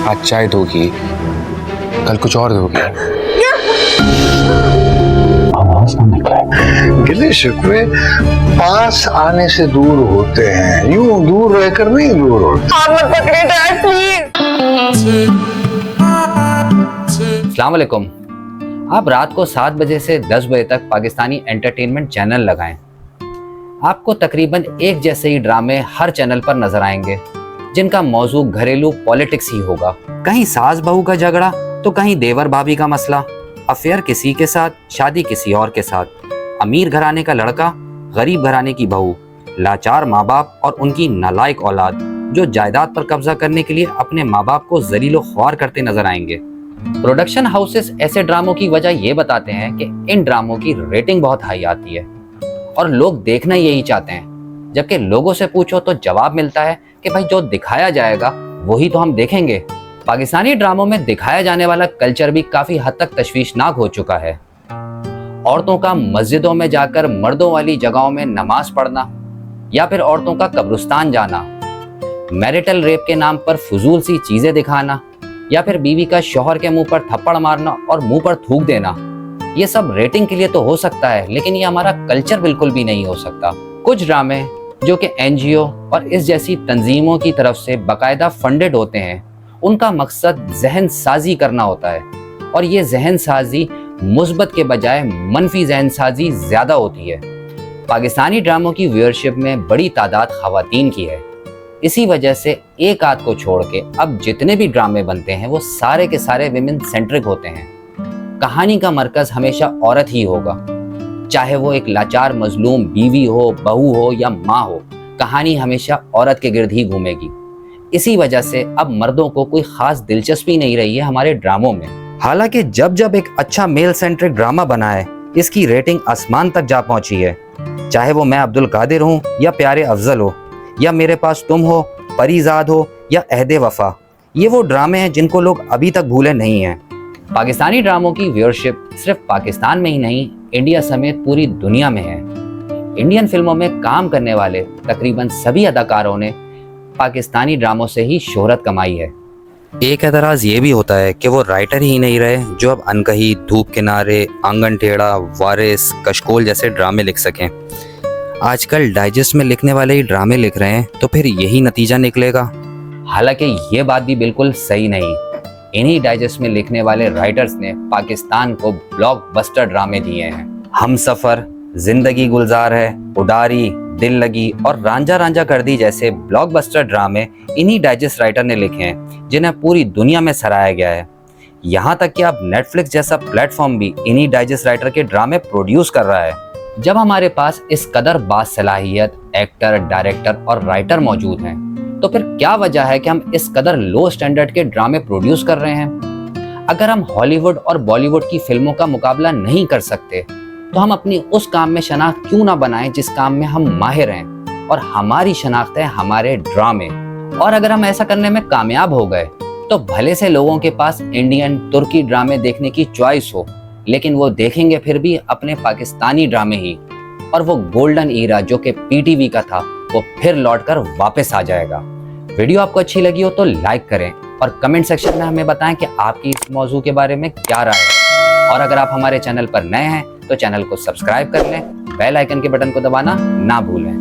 आज चाय दोगी, कल कुछ और दोगी। आवाज ना निकले। गिले शिकवे पास आने से दूर होते हैं, यूं दूर रहकर नहीं दूर होते। आप मत पकड़े डैड प्लीज। अस्सलाम वालेकुम। आप रात को 7 बजे से 10 बजे तक पाकिस्तानी एंटरटेनमेंट चैनल लगाएं। आपको तकरीबन एक जैसे ही ड्रामे हर चैनल पर नजर आएंगे, जिनका मौजू घरेलू पॉलिटिक्स ही होगा। कहीं सास बहू का झगड़ा तो कहीं देवर भाभी का मसला, अफेयर किसी के साथ, शादी किसी और के साथ, अमीर घराने का लड़का, गरीब घराने की बहू, लाचार माँ बाप और उनकी नालायक औलाद जो जायदाद पर कब्जा करने के लिए अपने माँ बाप को जलीलो ख्वार करते नजर आएंगे। प्रोडक्शन हाउसेस ऐसे ड्रामों की वजह ये बताते हैं कि इन ड्रामों की रेटिंग बहुत हाई आती है और लोग देखना यही चाहते हैं, जबकि लोगों से पूछो तो जवाब मिलता है कि भाई जो दिखाया जाएगा वही तो हम देखेंगे। पाकिस्तानी ड्रामों में दिखाया जाने वाला कल्चर भी काफी हद तक तशवीशनाक हो चुका है। औरतों का मस्जिदों में जाकर मर्दों वाली जगहों में नमाज पढ़ना, या फिर औरतों का कब्रिस्तान जाना, मैरिटल रेप के नाम पर फजूल सी चीजें दिखाना, या फिर बीवी का शौहर के मुंह पर थप्पड़ मारना और मुंह पर थूक देना, ये सब रेटिंग के लिए तो हो सकता है, लेकिन ये हमारा कल्चर बिल्कुल भी नहीं हो सकता। कुछ ड्रामे जो कि एनजीओ और इस जैसी तंजीमों की तरफ से बाकायदा फंडेड होते हैं, उनका मकसद जहन साजी करना होता है, और ये जहन साजी मुस्बत के बजाय मनफी जहन साजी ज्यादा होती है। पाकिस्तानी ड्रामों की व्यूअरशिप में बड़ी तादाद खवातीन की है। इसी वजह से एक आध को छोड़ के अब जितने भी ड्रामे बनते हैं वो सारे के सारे विमेन सेंट्रिक होते हैं। कहानी का मरकज हमेशा औरत ही होगा, चाहे वो एक लाचार मजलूम बीवी हो, बहू हो या माँ हो, कहानी हमेशा औरत के गिर्द ही घूमेगी। इसी वजह से अब मर्दों को कोई खास दिलचस्पी नहीं रही है हमारे ड्रामों में। हालांकि जब जब एक अच्छा मेल सेंट्रिक ड्रामा बना है, इसकी रेटिंग आसमान तक जा पहुंची है। चाहे वो मैं अब्दुल कादिर हूँ या प्यारे अफजल हो, या मेरे पास तुम हो, परीजाद हो या अहदे वफा, ये वो ड्रामे हैं जिनको लोग अभी तक भूले नहीं हैं। पाकिस्तानी ड्रामों की व्यूअरशिप सिर्फ पाकिस्तान में ही नहीं, इंडिया समेत पूरी दुनिया में है। इंडियन फिल्मों में काम करने वाले तकरीबन सभी अदाकारों ने पाकिस्तानी ड्रामों से ही शोहरत कमाई है। एक एतराज़ ये भी होता है कि वो राइटर ही नहीं रहे जो अब अनकही, धूप किनारे, आंगन टेढ़ा, वारिस, कशकोल जैसे ड्रामे लिख सकें। आजकल डाइजेस्ट में लिखने वाले ही ड्रामे लिख रहे हैं, तो फिर यही नतीजा निकलेगा। हालांकि ये बात भी बिल्कुल सही नहीं। इन्हीं डाइजेस्ट में लिखने वाले राइटर्स ने पाकिस्तान को ब्लॉकबस्टर ड्रामे दिए हैं। हमसफर, जिंदगी गुलजार है, उडारी, दिल लगी और रांझा रांझा कर दी जैसे ब्लॉकबस्टर ड्रामे इन्हीं डाइजेस्ट राइटर ने लिखे हैं, जिन्हें पूरी दुनिया में सराहा गया है। यहाँ तक कि अब नेटफ्लिक्स जैसा प्लेटफॉर्म भी इन्हीं डाइजेस्ट राइटर के ड्रामे प्रोड्यूस कर रहा है। जब हमारे पास इस कदर बासलाहियत एक्टर, डायरेक्टर और राइटर मौजूद हैं, तो फिर क्या वजह है कि हम इस कदर लो स्टैंडर्ड के ड्रामे प्रोड्यूस कर रहे हैं? अगर हम हॉलीवुड और बॉलीवुड की फिल्मों का मुकाबला नहीं कर सकते, तो हम अपनी उस काम में शनाख्त क्यों ना बनाएं जिस काम में हम माहिर हैं, और हमारी शनाख्त है हमारे ड्रामे। और अगर हम ऐसा करने में कामयाब हो गए, तो भले से लोगों के पास इंडियन, तुर्की ड्रामे देखने की चॉइस हो, लेकिन वो देखेंगे फिर भी अपने पाकिस्तानी ड्रामे ही, और वो गोल्डन ईरा जो कि पीटीवी का था वो फिर लौटकर वापस आ जाएगा। वीडियो आपको अच्छी लगी हो तो लाइक करें और कमेंट सेक्शन में हमें बताएं कि आपकी इस मौजू के बारे में क्या राय है। और अगर आप हमारे चैनल पर नए हैं तो चैनल को सब्सक्राइब कर लें, बेल आइकन के बटन को दबाना ना भूलें।